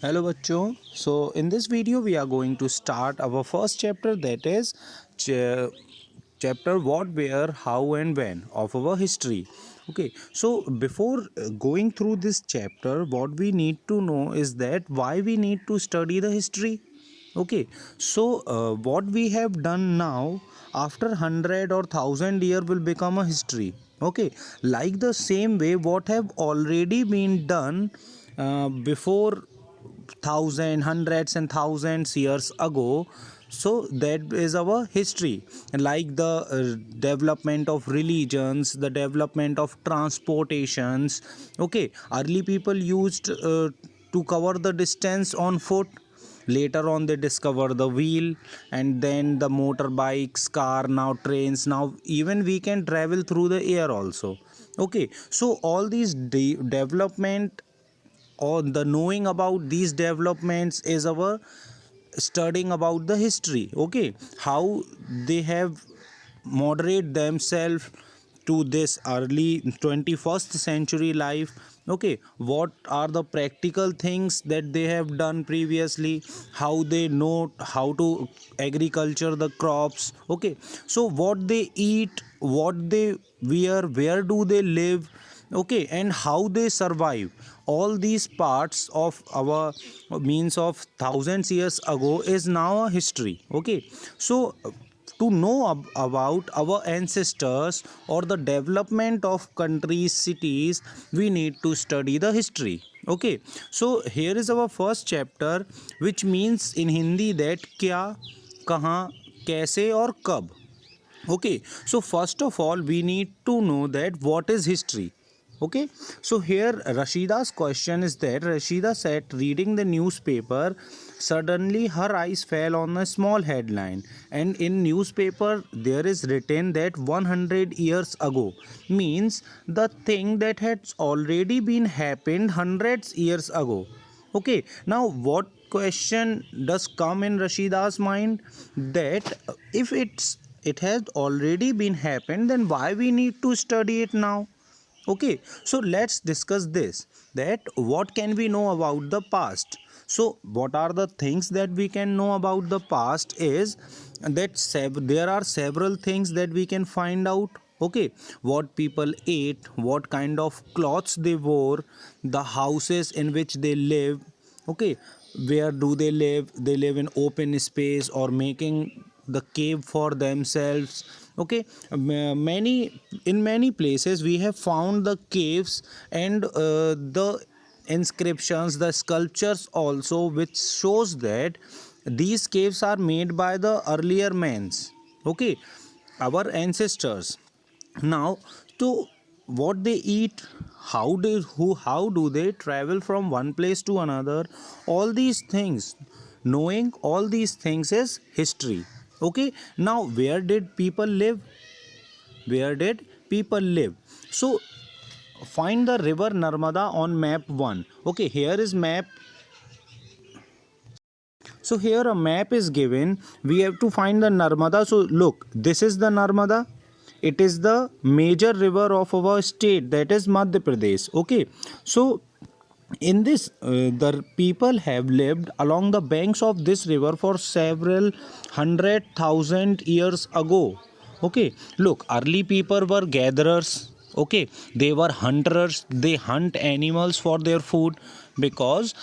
Hello बच्चों. So in this video we are going to start our first chapter, that is chapter what, where, how and when of our history. Okay, so before going through this chapter, what we need to know is that why we need to study the history. Okay, so what we have done now, after 100 or 1000 year will become a history. Okay, like the same way what have already been done before thousand, hundreds and thousands years ago, so that is our history. Like the development of religions, the development of transportations. Okay, early people used to cover the distance on foot. Later on they discover the wheel, and then the motorbikes, car, now trains, now even we can travel through the air also. Okay, so all these development, or the knowing about these developments, is our studying about the history. Okay, how they have moderate themselves to this early 21st century life. Okay, what are the practical things that they have done previously, how they know how to agriculture the crops. Okay, so what they eat, what they wear, where do they live. Okay, and how they survive. All these parts of our means of thousands years ago is now a history. Okay, so to know about our ancestors or the development of countries, cities, we need to study the history. Okay, so here is our first chapter, which means in Hindi that kya, kahan, kaise or kab. Okay, so first of all we need to know that what is history. Okay, so here Rashida's question is that Rashida sat reading the newspaper. Suddenly her eyes fell on a small headline, and in newspaper there is written that 100 years ago, means the thing that has already been happened hundreds years ago. Okay, now what question does come in Rashida's mind, that if it has already been happened, then why we need to study it now. Okay, so let's discuss this, that what can we know about the past. So what are the things that we can know about the past is that there are several things that we can find out. Okay, what people ate, what kind of clothes they wore, the houses in which they live. Okay, where do they live, they live in open space or making the cave for themselves. Okay, many in many places we have found the caves, and the inscriptions, the sculptures also, which shows that these caves are made by the earlier mans. Okay, our ancestors. Now, to what they eat, how do they travel from one place to another, all these things, knowing all these things is history. Okay, now where did people live, where did people live? So find the river Narmada on map 1. Okay, here is map. So here a map is given, we have to find the Narmada. So look, this is the Narmada. It is the major river of our state, that is Madhya Pradesh. Okay, so in this the people have lived along the banks of this river for several 100,000 years ago. Okay, look, early people were gatherers. Okay, they were hunters, they hunt animals for their food, because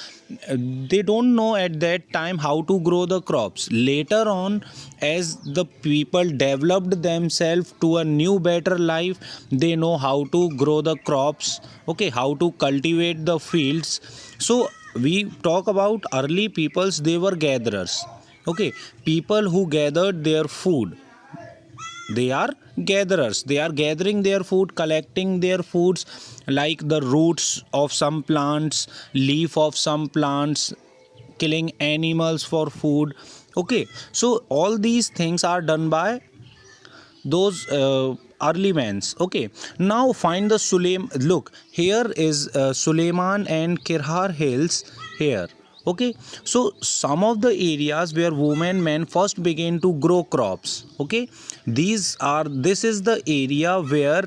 they don't know at that time how to grow the crops. Later on, as the people developed themselves to a new better life, they know how to grow the crops. Okay, how to cultivate the fields. So we talk about early peoples, they were gatherers. Okay, people who gathered their food, they are gatherers, they are gathering their food, collecting their foods, like the roots of some plants, leaf of some plants, killing animals for food. Okay, so all these things are done by those early mans. Okay, now find the Sulaim. Look, here is Suleiman and Kirhar hills here. Okay, so some of the areas where women men first began to grow crops. Okay, this is the area where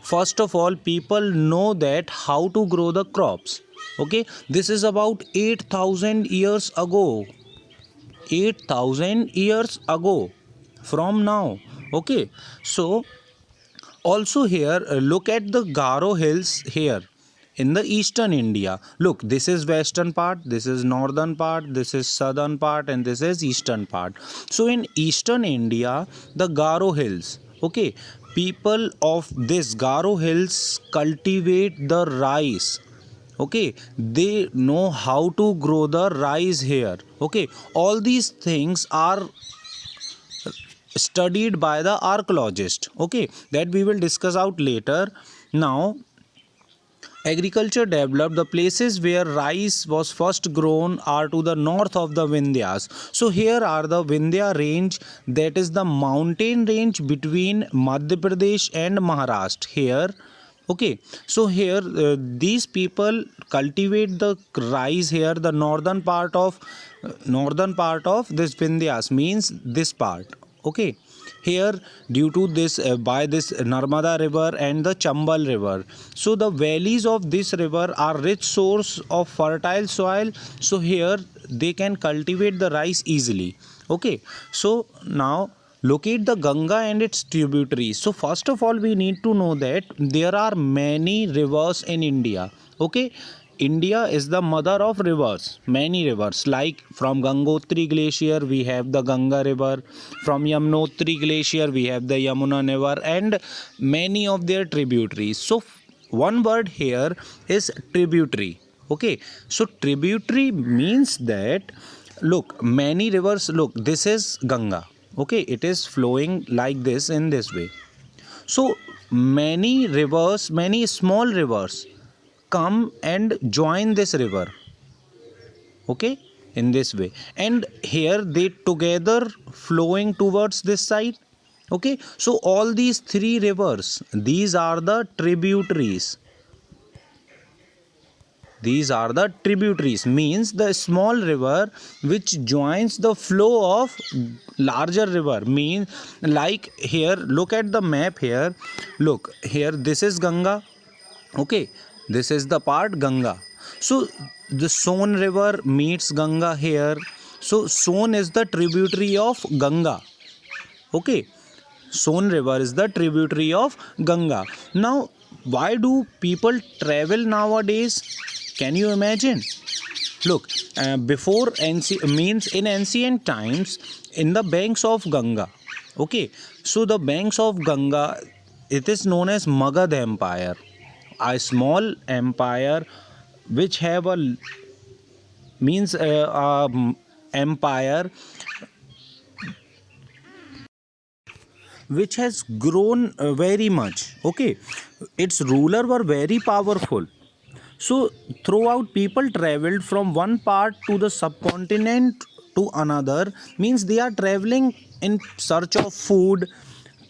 first of all people know that how to grow the crops. Okay, this is about 8,000 years ago. 8,000 years ago from now. Okay, so also here, look at the Garo hills here in the eastern India. Look, this is western part, this is northern part, this is southern part, and this is eastern part. So in eastern India, the Garo hills, okay, people of this Garo hills cultivate the rice. Okay, they know how to grow the rice here. Okay, all these things are studied by the archaeologist. Okay, that we will discuss out later. Now, agriculture developed. The places where rice was first grown are to the north of the Vindhyas. So here are the Vindhya range, that is the mountain range between Madhya Pradesh and Maharashtra. Here, okay, so here these people cultivate the rice here. The northern part of this Vindhyas means this part. Okay, here due to this by this Narmada river and the Chambal river, so the valleys of this river are rich source of fertile soil, so here they can cultivate the rice easily. Okay, so now locate the Ganga and its tributaries. So first of all we need to know that there are many rivers in India. Okay, India is the mother of rivers, many rivers. Like from Gangotri Glacier, we have the Ganga River. From Yamunotri Glacier, we have the Yamuna River, and many of their tributaries. So, one word here is tributary. Okay, so tributary means that, look, many rivers. Look, this is Ganga. Okay, it is flowing like this in this way. So, many rivers, many small rivers come and join this river, okay, in this way, and here they together flowing towards this side. Okay, so all these three rivers, these are the tributaries. These are the tributaries, means the small river which joins the flow of larger river. Means, like here, look at the map here. Look here, this is Ganga. Okay, this is the part Ganga. So the Son river meets Ganga here. So Son is the tributary of Ganga. Okay, Son river is the tributary of Ganga. Now, why do people travel nowadays? Can you imagine? Look, before means in ancient times, in the banks of Ganga. Okay, so the banks of Ganga, it is known as Magad Empire, a small empire which have a means empire which has grown very much. Okay, its ruler were very powerful. So throughout, people traveled from one part to the subcontinent to another. Means they are traveling in search of food,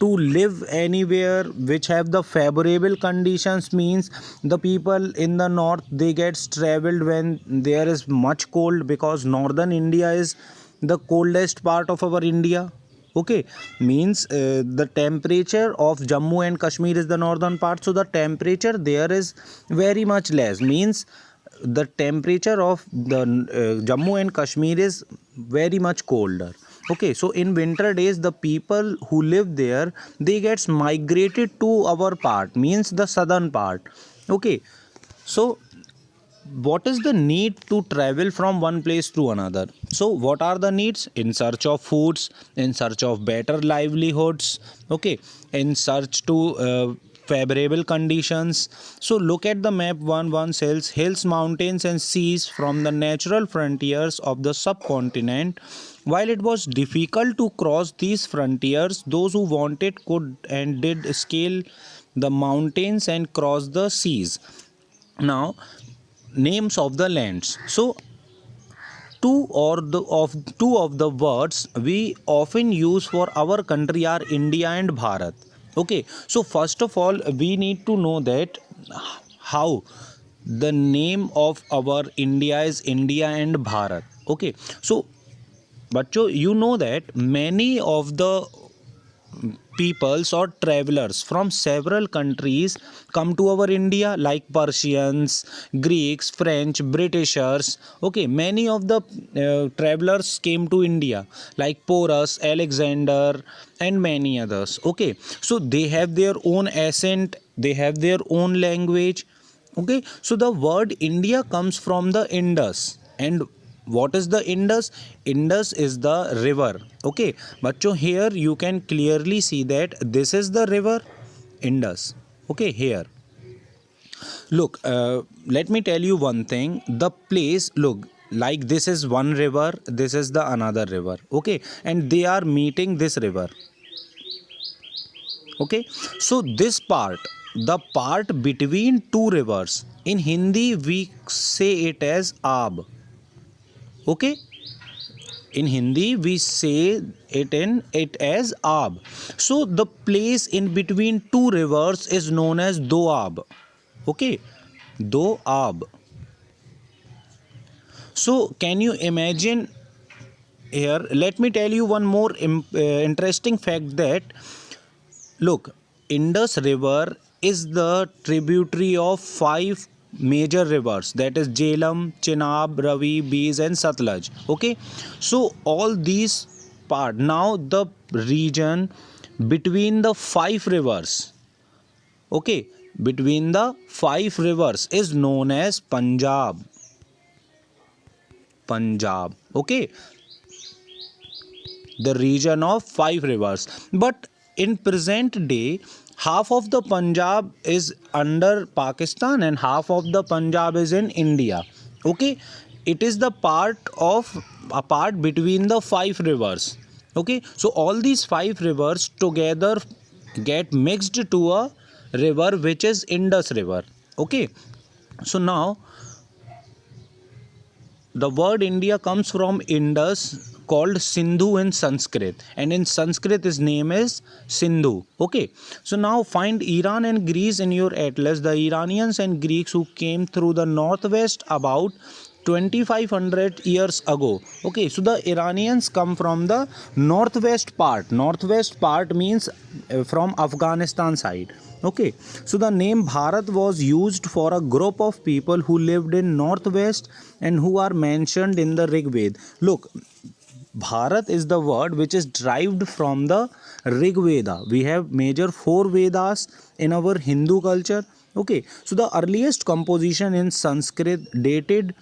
to live anywhere which have the favorable conditions. Means the people in the north, they gets traveled when there is much cold, because northern India is the coldest part of our India. Okay, means the temperature of Jammu and Kashmir is the northern part, so the temperature there is very much less. Means the temperature of the Jammu and Kashmir is very much colder. Okay, so in winter days, the people who live there, they gets migrated to our part, means the southern part. Okay, so what is the need to travel from one place to another? So what are the needs? In search of foods, in search of better livelihoods, okay, in search to favorable conditions. So look at the map. One says hills, mountains and seas from the natural frontiers of the subcontinent. While it was difficult to cross these frontiers, those who wanted could and did scale the mountains and cross the seas. Now, names of the lands. So two of the words we often use for our country are India and Bharat. Okay, so first of all we need to know that how the name of our India is India and Bharat. Okay, so but you know that many of the peoples or travelers from several countries come to our India, like Persians, Greeks, French, Britishers. Okay, many of the travelers came to India, like Porus, Alexander, and many others. Okay, so they have their own accent, they have their own language. Okay, so the word India comes from the Indus. And what is the Indus? Indus is the river. Okay, bachcho, here you can clearly see that this is the river Indus. Okay, here look, let me tell you one thing. The place, look, like this is one river, this is the another river. Okay, and they are meeting this river. Okay, so this part, the part between two rivers, in Hindi we say it as Aab. Okay, in Hindi we say it as Aab. So the place in between two rivers is known as Doab. Okay, Doab. So can you imagine? Here let me tell you one more interesting fact, that look, Indus River is the tributary of five major rivers, that is Jhelum, Chenab, Ravi, Beas, and Satluj. Okay, so all these part, now the region between the five rivers, okay, between the five rivers is known as Punjab. Punjab. Okay, the region of five rivers. But in present day, half of the Punjab is under Pakistan and half of the Punjab is in India. Okay, it is the part of a part between the five rivers. Okay, so all these five rivers together get mixed to a river which is Indus River. Okay, so now the word India comes from Indus, called Sindhu in Sanskrit, and in Sanskrit his name is Sindhu. Okay, so now find Iran and Greece in your atlas. The Iranians and Greeks who came through the northwest about 2500 years ago. Okay, so the Iranians come from the northwest part. Northwest part means from Afghanistan side. Okay, so the name Bharat was used for a group of people who lived in northwest and who are mentioned in the Rig Veda. Look, Bharat is the word which is derived from the Rig Veda. We have major four Vedas in our Hindu culture. Okay, so the earliest composition in Sanskrit dated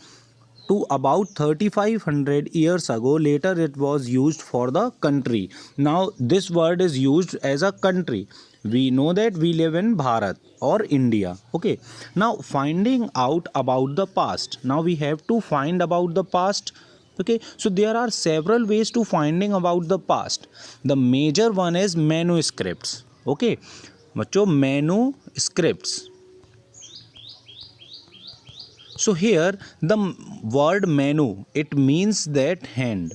to about 3500 years ago. Later it was used for the country. Now this word is used as a country. We know that we live in Bharat or India. Okay, now finding out about the past. Now we have to find about the past. Okay, so there are several ways to finding about the past. The major one is manuscripts. Okay, बच्चों, manuscripts. So here the word manu, it means that hand,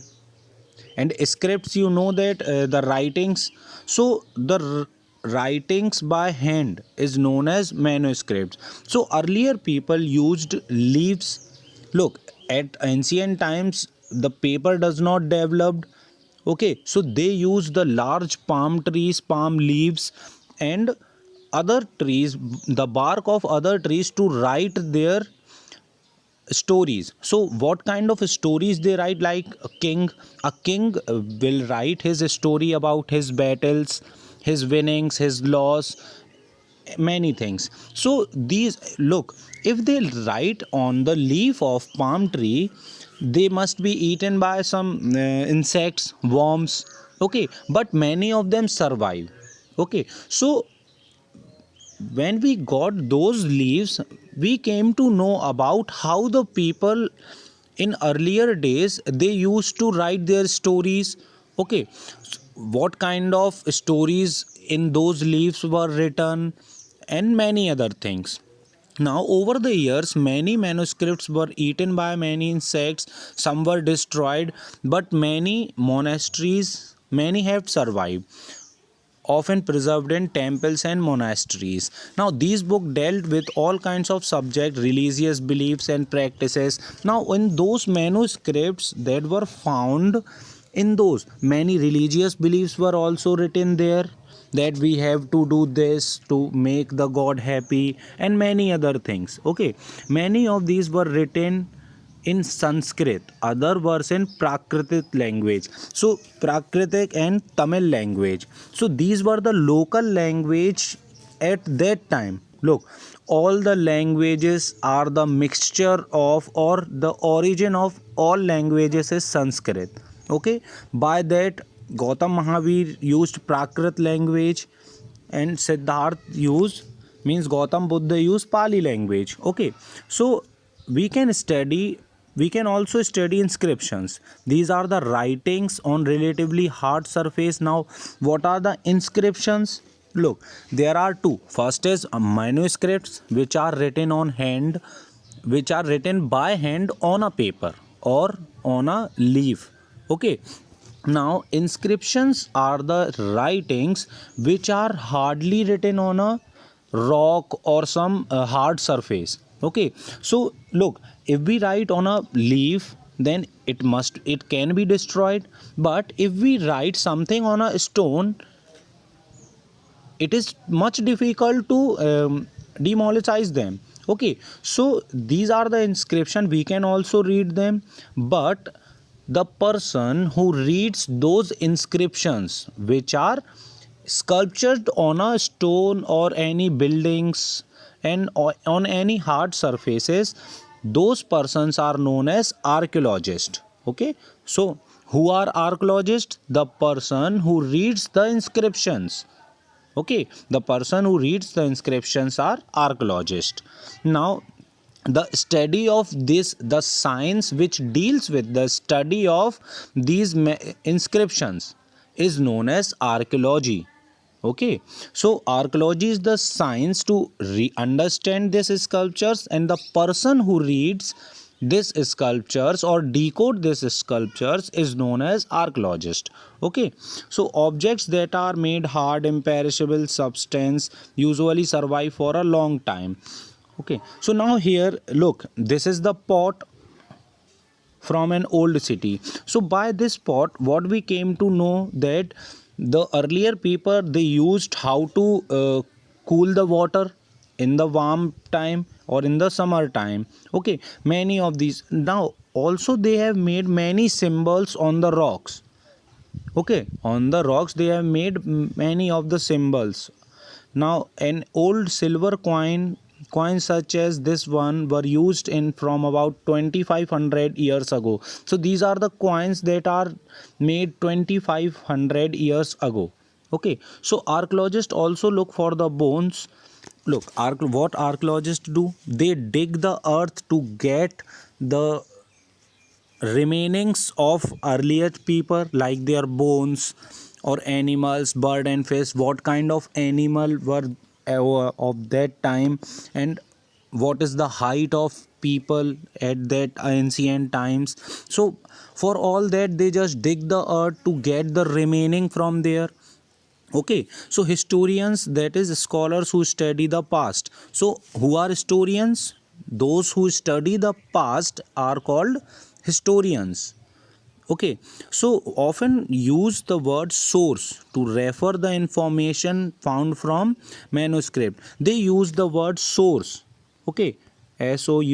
and scripts, you know that the writings. So the writings by hand is known as manuscripts. So earlier people used leaves. Look, at ancient times the paper does not developed. Okay, so they use the large palm trees, palm leaves, and other trees, the bark of other trees, to write their stories. So what kind of stories they write? Like a king will write his story about his battles, his winnings, his loss, many things. So these, look, if they write on the leaf of palm tree, they must be eaten by some insects, worms. Okay, but many of them survive. Okay, so when we got those leaves, we came to know about how the people in earlier days they used to write their stories. Okay, what kind of stories in those leaves were written, and many other things. Now over the years many manuscripts were eaten by many insects, some were destroyed, but many have survived, often preserved in temples and monasteries. Now, these books dealt with all kinds of subjects, religious beliefs, and practices. Now, in those manuscripts that were found, in those many religious beliefs were also written there. that we have to do this to make the god happy, and many other things. Okay, many of these were written in Sanskrit, other verse in Prakritic language. So Prakritic and Tamil language. So these were the local language at that time. Look, all the languages are the mixture of, or the origin of all languages is Sanskrit. Okay, by that Gautam Mahavir used Prakrit language, and Siddharth used, means Gautam Buddha used Pali language. Okay, so we can study, we can also study inscriptions. These are the writings on relatively hard surface. Now what are the inscriptions? Look, there are two. First is manuscripts, which are written on hand, which are written by hand on a paper or on a leaf. Okay, now inscriptions are the writings which are hardly written on a rock or some hard surface. Okay, so look, if we write on a leaf, then it can be destroyed, but if we write something on a stone, it is much difficult to demolish them. Okay, so these are the inscription, we can also read them, but the person who reads those inscriptions which are sculptured on a stone or any buildings and on any hard surfaces, those persons are known as archaeologists. Okay, so who are archaeologists? The person who reads the inscriptions. Okay, the person who reads the inscriptions are archaeologist. Now the study of this, the science which deals with the study of these inscriptions is known as archaeology. Okay, so archaeology is the science to understand these sculptures, and the person who reads these sculptures or decode these sculptures is known as archaeologist. Okay, so objects that are made hard, imperishable substance usually survive for a long time. Okay, so now here look, this is the pot from an old city. So by this pot, what we came to know that the earlier people, they used how to cool the water in the warm time or in the summer time. Okay, many of these. Now also they have made many symbols on the rocks. Okay, on the rocks they have made many of the symbols. Now an old silver coins such as this one were used in from about 2500 years ago. So these are the coins that are made 2500 years ago. Okay, so archaeologists also look for the bones. Look, what archaeologists do, they dig the earth to get the remainings of earlier people, like their bones or animals, bird and fish, what kind of animal were of that time, and what is the height of people at that ancient times. So for all that, they just dig the earth to get the remaining from there. Okay, so historians, that is scholars who study the past. So who are historians? Those who study the past are called historians. Okay, so often use the word source to refer the information found from manuscript. They use the word source. Okay, source,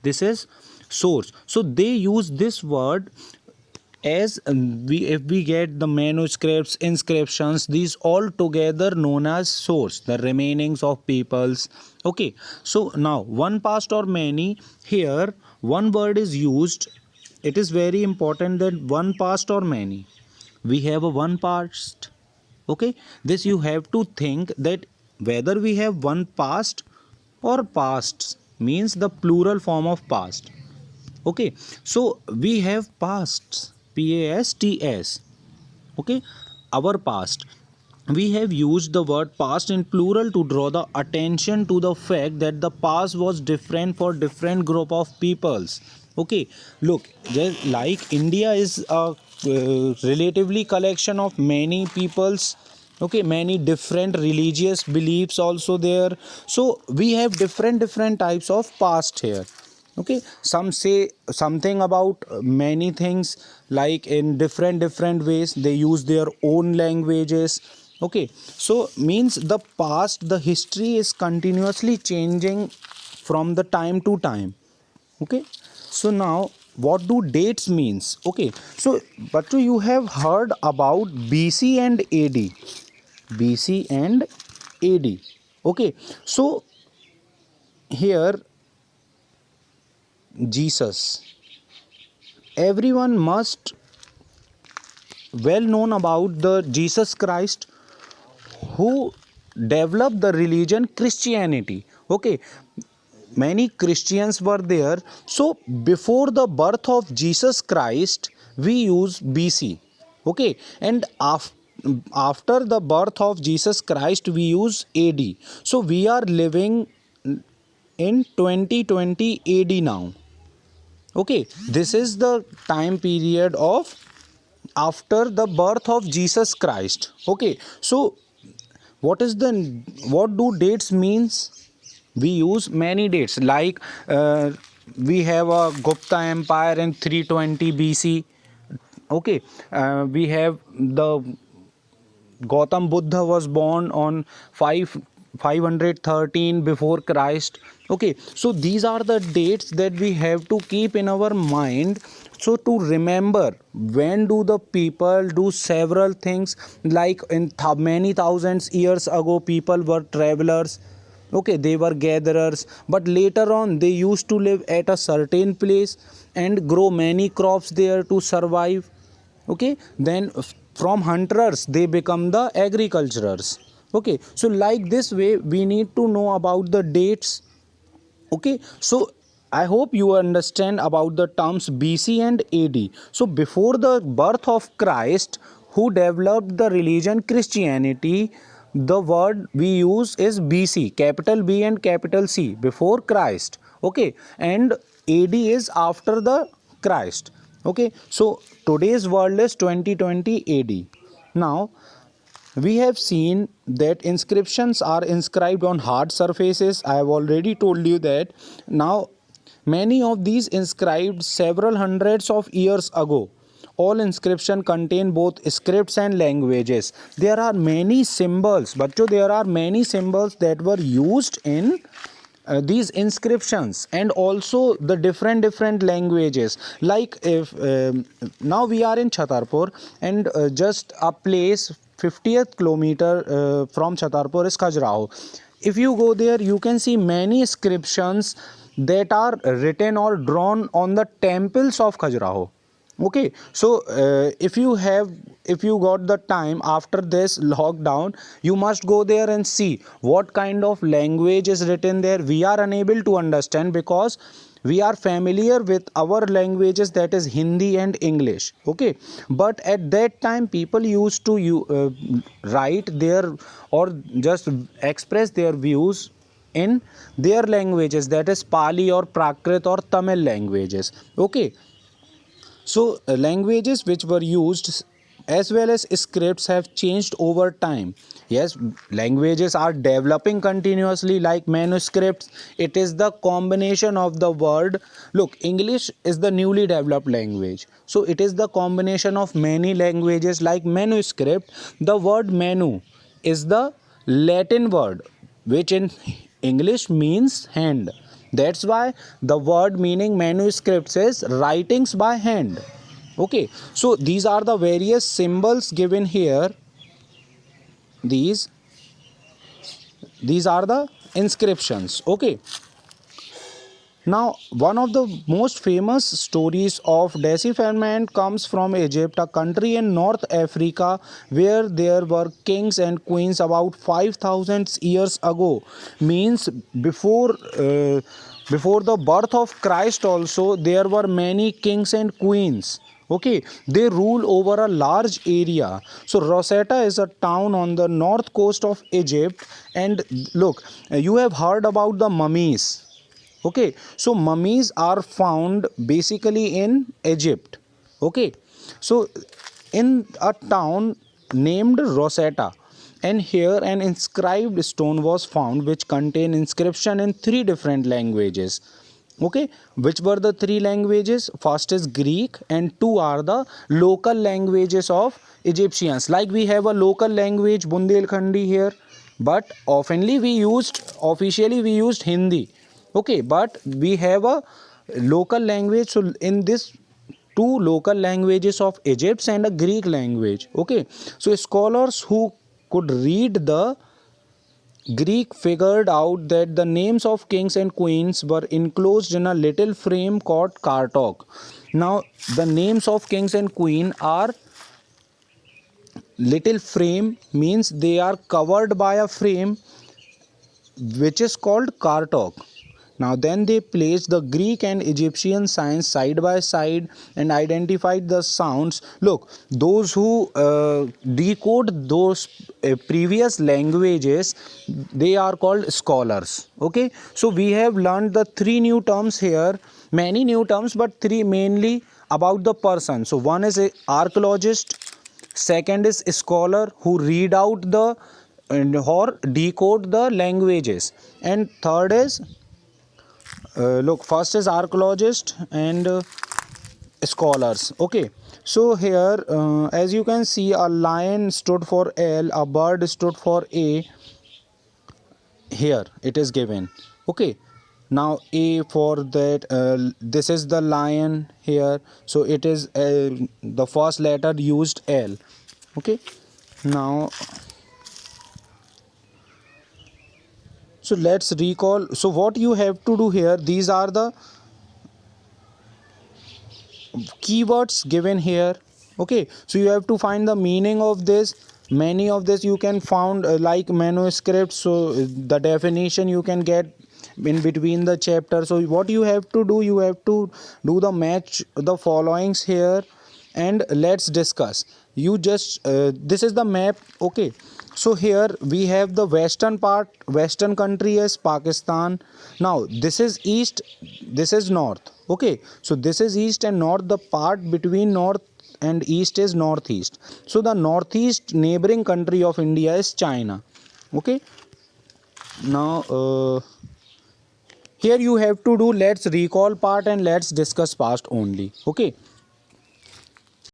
this is source. So they use this word as we, if we get the manuscripts, inscriptions, these all together known as source, the remainings of peoples. Okay, so now one past or many, here one word is used. It is very important that one past or many, we have a one past. Okay, this you have to think that whether we have one past or pasts, means the plural form of past. Okay, so we have pasts, pasts. Okay, our past, we have used the word past in plural to draw the attention to the fact that the past was different for different group of peoples. Okay, look, just like India is a relatively collection of many peoples. Okay, many different religious beliefs also there. So we have different types of past here. Okay, some say something about many things, like in different ways they use their own languages. Okay, so means the past, the history is continuously changing from the time to time. Okay, so now what do dates means? Okay, so but you have heard about BC and AD. BC and AD. Okay, so here Jesus, everyone must well known about the Jesus Christ who developed the religion Christianity. Okay, many Christians were there. So before the birth of Jesus Christ, we use BC. Okay, and after the birth of Jesus Christ, we use AD. So we are living in 2020 AD now. Okay, this is the time period of after the birth of Jesus Christ. Okay, so what is the what do dates means? We use many dates, like we have a Gupta Empire in 320 BC. Okay, we have the Gautam Buddha was born on 513 before Christ. Okay, so these are the dates that we have to keep in our mind. So to remember when do the people do several things, like in many thousands years ago people were travelers. Okay, they were gatherers, but later on they used to live at a certain place and grow many crops there to survive. Okay, then from hunters they become the agriculturers. Okay, so like this way we need to know about the dates. Okay, so I hope you understand about the terms BC and AD. So before the birth of Christ, who developed the religion Christianity, the word we use is BC, capital B and capital C, before Christ. Okay, and AD is after the Christ. Okay, so today's world is 2020 AD. Now we have seen that inscriptions are inscribed on hard surfaces. I have already told you that. Now many of these inscribed several hundreds of years ago. All inscription contain both scripts and languages. There are many symbols, but there are many symbols that were used in these inscriptions, and also the different languages. Like if now we are in Chhatarpur, and just a place 50th kilometer from Chhatarpur is Khajuraho. If you go there, you can see many inscriptions that are written or drawn on the temples of Khajuraho. Okay, so if you got the time after this lockdown, you must go there and see what kind of language is written there. We are unable to understand because we are familiar with our languages, that is Hindi and English. Okay, but at that time people used to write their or just express their views in their languages, that is Pali or Prakrit or Tamil languages. Okay, so languages which were used as well as scripts have changed over time. Yes, languages are developing continuously like manuscripts. It is the combination of the word. Look, English is the newly developed language. So it is the combination of many languages like manuscript. The word menu is the Latin word which in English means hand. That's why the word meaning manuscripts is writings by hand. Okay, so these are the various symbols given here. These these are the inscriptions. Okay, now one of the most famous stories of decipherment comes from Egypt, a country in North Africa where there were kings and queens about 5000 years ago. Means before the birth of Christ also there were many kings and queens. Okay, they rule over a large area. So Rosetta is a town on the north coast of Egypt. And look, you have heard about the mummies. Okay, so mummies are found basically in Egypt. Okay, so in a town named Rosetta, and here an inscribed stone was found which contained inscription in three different languages. Okay, which were the three languages? First is Greek, and two are the local languages of Egyptians. Like we have a local language Bundelkhandi here, but officially we used Hindi. Okay, but we have a local language. So in this two local languages of Egypt and a Greek language. Okay, so scholars who could read the Greek figured out that the names of kings and queens were enclosed in a little frame called kartok. Now, the names of kings and queen are little frame, means they are covered by a frame which is called kartok. Now, then they placed the Greek and Egyptian signs side by side and identified the sounds. Look, those who decode those previous languages, they are called scholars. Okay, so we have learned the three new terms here, many new terms, but three mainly about the person. So, one is a archaeologist, second is a scholar who read out the or decode the languages, and third is look, first is archaeologist and scholars. Okay, so here as you can see, a lion stood for L, a bird stood for A. Here it is given. Okay, now A for that, this is the lion here, so it is the first letter used L. Okay, now so let's recall. So what you have to do here, these are the keywords given here. Okay, so you have to find the meaning of this. Many of this you can found like manuscripts, so the definition you can get in between the chapter. So what you have to do, you have to do the match the followings here, and let's discuss. You just this is the map. Okay, so here we have the western part, western country is Pakistan. Now this is east, this is north. Okay, so this is east and north. The part between north and east is northeast. So the northeast neighboring country of India is China. Okay, now here you have to do let's recall part and let's discuss past only. Okay,